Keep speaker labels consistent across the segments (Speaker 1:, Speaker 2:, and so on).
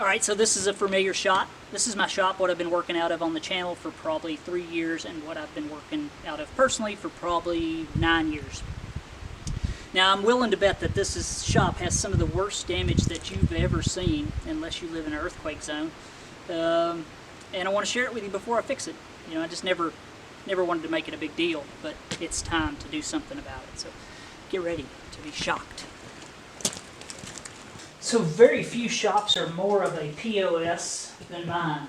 Speaker 1: Alright, so this is a familiar shot. This is my shop, what I've been working out of on the channel for probably 3 years, and what I've been working out of personally for probably 9 years. Now, I'm willing to bet that this shop has some of the worst damage that you've ever seen, unless you live in an earthquake zone. And I want to share it with you before I fix it. You know, I just never wanted to make it a big deal, but it's time to do something about it. So get ready to be shocked. So very few shops are more of a POS than mine.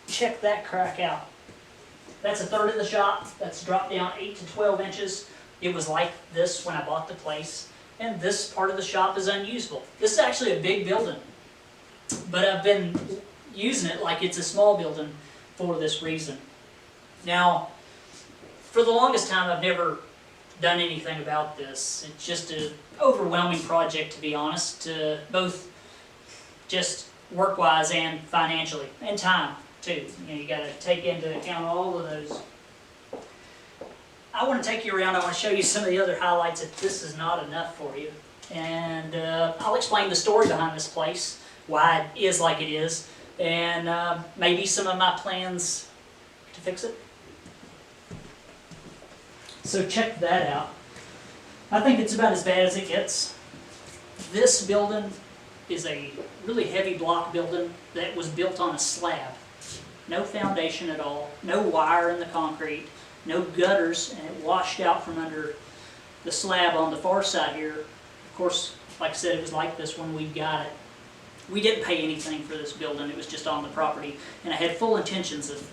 Speaker 1: Check that crack out. That's a third of the shop. That's dropped down 8 to 12 inches. It was like this when I bought the place. And this part of the shop is unusable. This is actually a big building, but I've been using it like it's a small building for this reason. Now, for the longest time, I've never done anything about this. It's just an overwhelming project, to be honest, both just work-wise and financially, and time too. You know, you got to take into account all of those. I want to take you around. I want to show you some of the other highlights if this is not enough for you, and I'll explain the story behind this place, why it is like it is, and maybe some of my plans to fix it. So check that out. I think it's about as bad as it gets. This building is a really heavy block building that was built on a slab. No foundation at all, no wire in the concrete, no gutters, and it washed out from under the slab on the far side here. Of course, like I said, it was like this when we got it. We didn't pay anything for this building, it was just on the property, and I had full intentions of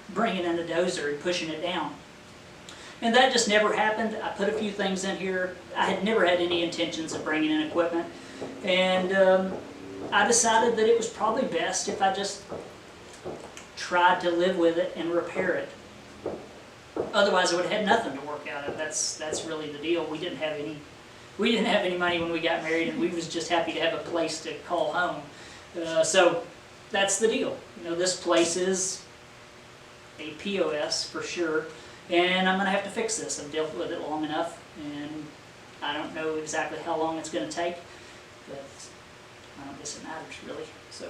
Speaker 1: bringing in a dozer and pushing it down. And that just never happened. I put a few things in here. I had never had any intentions of bringing in equipment. And I decided that it was probably best if I just tried to live with it and repair it. Otherwise, I would have had nothing to work out of. That's really the deal. We didn't have any money when we got married, and we was just happy to have a place to call home. So that's the deal. You know, this place is a POS for sure. And I'm going to have to fix this. I've dealt with it long enough, and I don't know exactly how long it's going to take, but I don't guess it matters really. So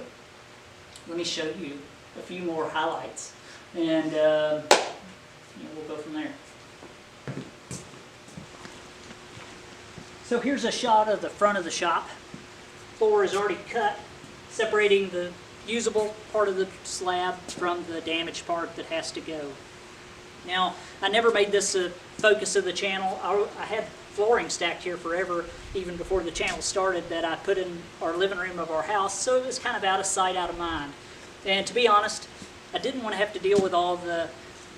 Speaker 1: let me show you a few more highlights, and you know, we'll go from there. So here's a shot of the front of the shop. Floor is already cut, separating the usable part of the slab from the damaged part that has to go. Now, I never made this a focus of the channel. I had flooring stacked here forever, even before the channel started, that I put in our living room of our house, so it was kind of out of sight, out of mind. And to be honest, I didn't want to have to deal with all the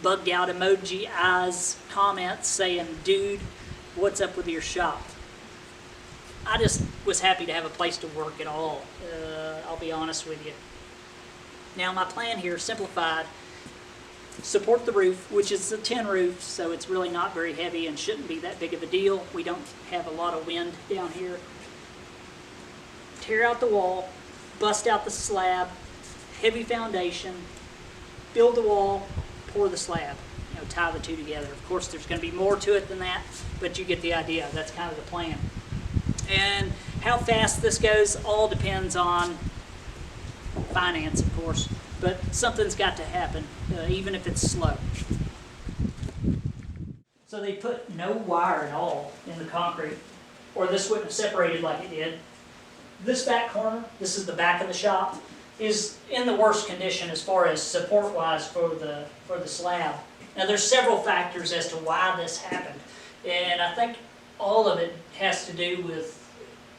Speaker 1: bugged out emoji eyes comments saying, "Dude, what's up with your shop?" I just was happy to have a place to work at all, I'll be honest with you. Now, my plan here, simplified: support the roof, which is a tin roof, so it's really not very heavy and shouldn't be that big of a deal. We don't have a lot of wind down here. Tear out the wall, bust out the slab, heavy foundation, build the wall, pour the slab. You know, tie the two together. Of course, there's going to be more to it than that, but you get the idea. That's kind of the plan. And how fast this goes all depends on finance, of course. But something's got to happen, even if it's slow. So they put no wire at all in the concrete, or this wouldn't have separated like it did. This back corner, this is the back of the shop, is in the worst condition as far as support-wise for the slab. Now, there's several factors as to why this happened, and I think all of it has to do with,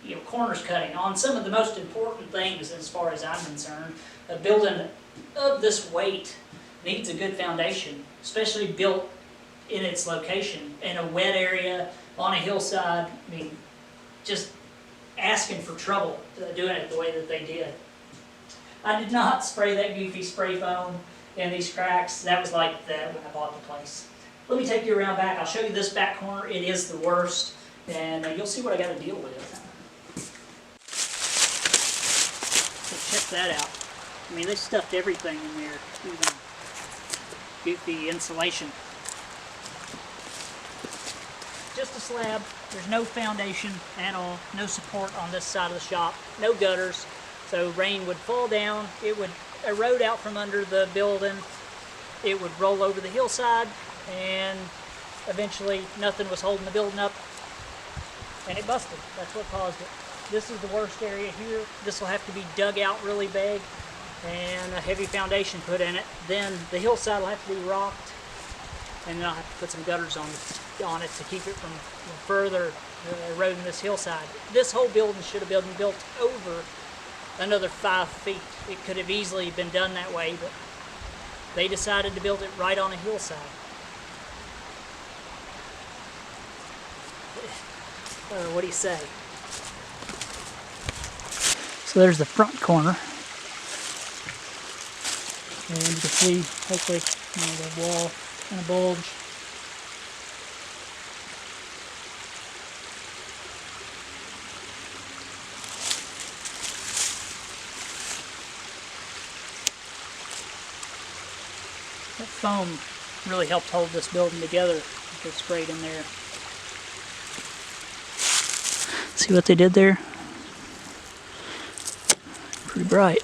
Speaker 1: you know, corners cutting on some of the most important things as far as I'm concerned. A building of this weight needs a good foundation, especially built in its location in a wet area on a hillside. I mean, just asking for trouble doing it the way that they did. I did not spray that goofy spray foam in these cracks. That was like that when I bought the place. Let me take you around back. I'll show you this back corner. It is the worst, and you'll see what I got to deal with. So check that out. I mean, they stuffed everything in there, even goofy insulation. Just a slab. There's no foundation at all, no support on this side of the shop, no gutters. So rain would fall down, it would erode out from under the building, it would roll over the hillside, and eventually nothing was holding the building up, and it busted. That's what caused it. This is the worst area here. This will have to be dug out really big and a heavy foundation put in it. Then the hillside will have to be rocked, and then I'll have to put some gutters on it to keep it from further eroding this hillside. This whole building should have been built over another 5 feet. It could have easily been done that way, but they decided to build it right on a hillside. What do you say? So there's the front corner, and you can see hopefully the wall kind of bulge. That foam really helped hold this building together. It gets sprayed in there. See what they did there? Pretty bright.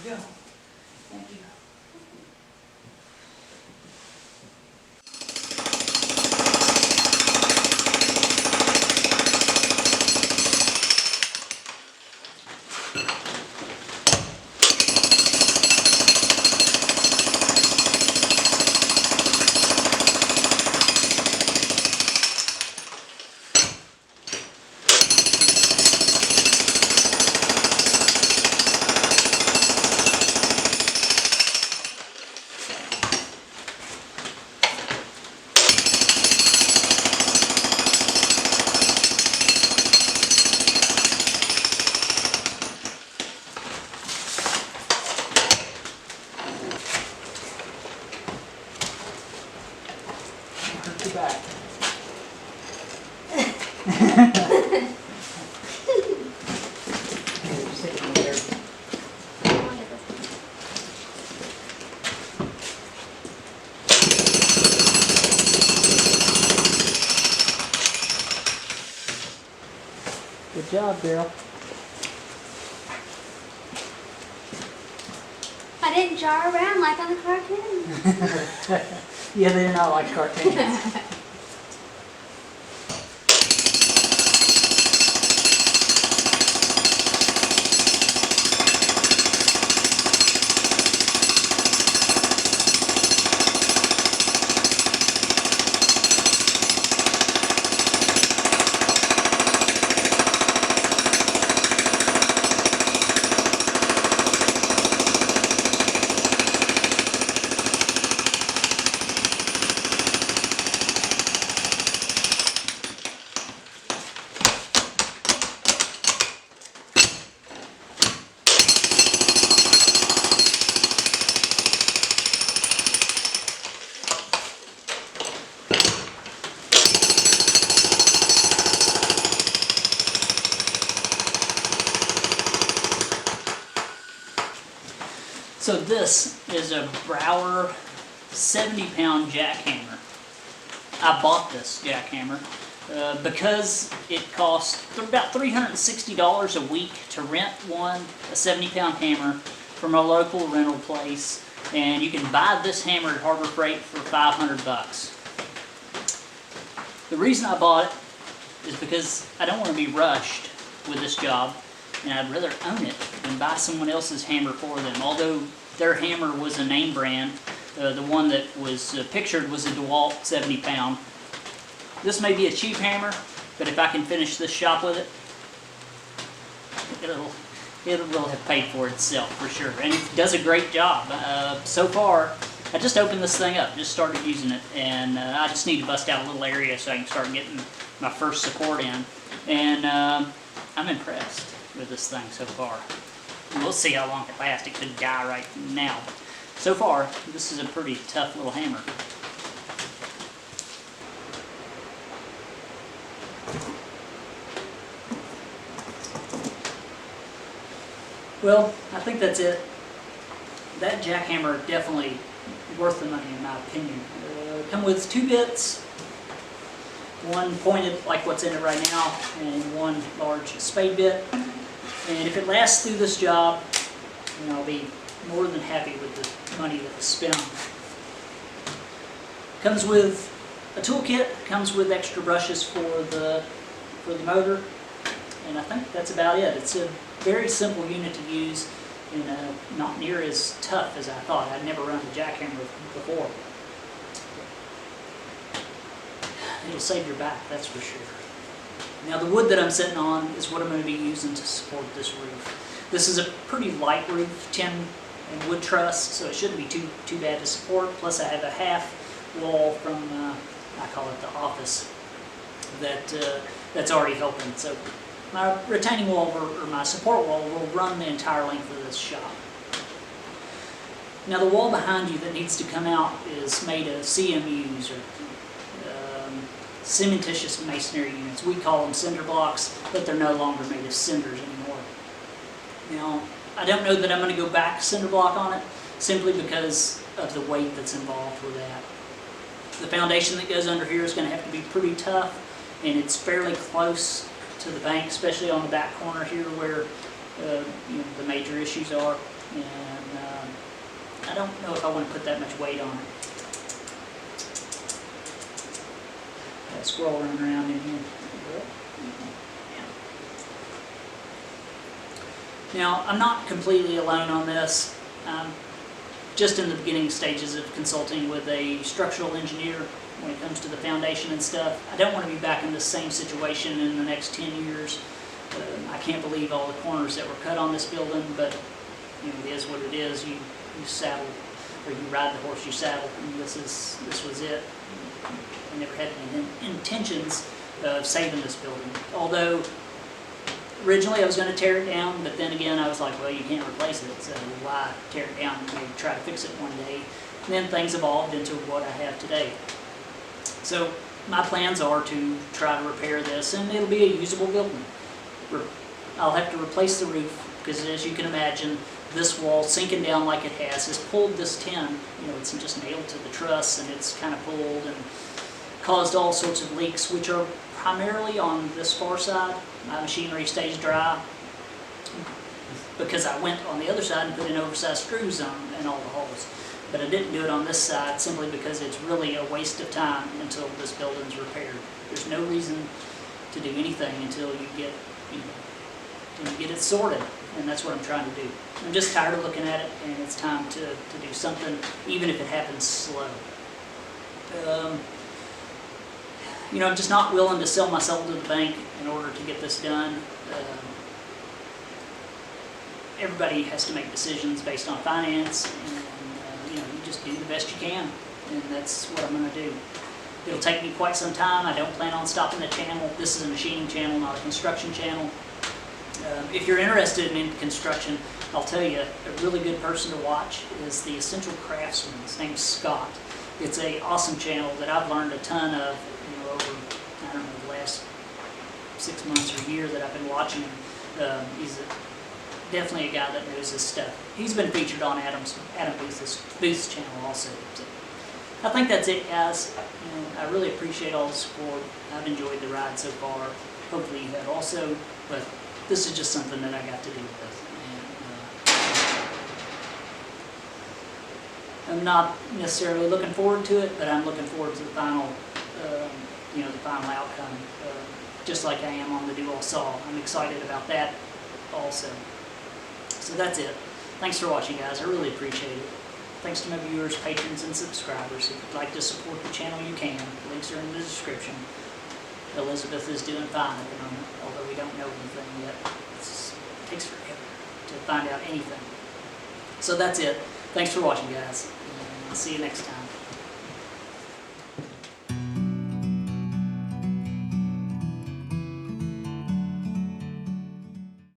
Speaker 1: Go. Thank you. Back. Good job, girl.
Speaker 2: I didn't jar around like on the cartoon.
Speaker 1: Yeah, they're not like cartoons. So this is a Brouwer 70-pound jackhammer. I bought this jackhammer because it costs about $360 a week to rent a 70-pound hammer from a local rental place, and you can buy this hammer at Harbor Freight for $500. The reason I bought it is because I don't want to be rushed with this job, and I'd rather own it than buy someone else's hammer for them. Although their hammer was a name brand, the one that was pictured was a DeWalt 70-pound. This may be a cheap hammer, but if I can finish this shop with it, it will have paid for itself for sure. And it does a great job. So far, I just opened this thing up, just started using it, and I just need to bust out a little area so I can start getting my first support in. And I'm impressed with this thing so far. We'll see how long it lasts. It could die right now. So far, this is a pretty tough little hammer. Well, I think that's it. That jackhammer definitely worth the money in my opinion. Come with 2 bits, one pointed like what's in it right now, and one large spade bit. And if it lasts through this job, then I'll be more than happy with the money that was spent on it. Comes with a toolkit, comes with extra brushes for the motor, and I think that's about it. It's a very simple unit to use and not near as tough as I thought. I'd never run the jackhammer before. It'll save your back, that's for sure. Now the wood that I'm sitting on is what I'm going to be using to support this roof. This is a pretty light roof, tin and wood truss, so it shouldn't be too bad to support. Plus I have a half wall from, I call it the office, that's already helping. So my retaining wall or my support wall will run the entire length of this shop. Now the wall behind you that needs to come out is made of CMUs, or cementitious masonry units. We call them cinder blocks, but they're no longer made of cinders anymore. Now, I don't know that I'm going to go back cinder block on it, simply because of the weight that's involved with that. The foundation that goes under here is going to have to be pretty tough, and it's fairly close to the bank, especially on the back corner here where the major issues are. And I don't know if I want to put that much weight on it. That squirrel running around in here. Now, I'm not completely alone on this. I'm just in the beginning stages of consulting with a structural engineer when it comes to the foundation and stuff. I don't want to be back in the same situation in the next 10 years. I can't believe all the corners that were cut on this building, but it is what it is. You saddle, or you ride the horse you saddle, and this was it. I never had any intentions of saving this building. Although originally I was going to tear it down, but then again I was like, well, you can't replace it, so why tear it down and maybe try to fix it one day. And then things evolved into what I have today. So my plans are to try to repair this, and it'll be a usable building. I'll have to replace the roof, because as you can imagine, this wall sinking down like it has pulled this tin. It's just nailed to the truss, and it's kind of pulled and caused all sorts of leaks, which are primarily on this far side. My machinery stays dry because I went on the other side and put in oversized screws in all the holes. But I didn't do it on this side simply because it's really a waste of time until this building's repaired. There's no reason to do anything until you get, it sorted, and that's what I'm trying to do. I'm just tired of looking at it, and it's time to do something, even if it happens slow. I'm just not willing to sell myself to the bank in order to get this done. Everybody has to make decisions based on finance, and you just do the best you can, and that's what I'm going to do. It'll take me quite some time. I don't plan on stopping the channel. This is a machining channel, not a construction channel. If you're interested in construction, I'll tell you, a really good person to watch is the Essential Craftsman. His name's Scott. It's an awesome channel that I've learned a ton of over, the last 6 months or a year that I've been watching him. He's definitely a guy that knows his stuff. He's been featured on Adam Booth's channel also. So I think that's it, guys. I really appreciate all the support. I've enjoyed the ride so far. Hopefully you have also, but this is just something that I got to deal with. And I'm not necessarily looking forward to it, but I'm looking forward to the final, the final outcome, just like I am on the dual saw. I'm excited about that also. So that's it. Thanks for watching, guys. I really appreciate it. Thanks to my viewers, patrons, and subscribers. If you'd like to support the channel, you can. Links are in the description. Elizabeth is doing fine at the moment, although we don't know anything yet. It takes forever to find out anything. So that's it. Thanks for watching, guys. And I'll see you next time.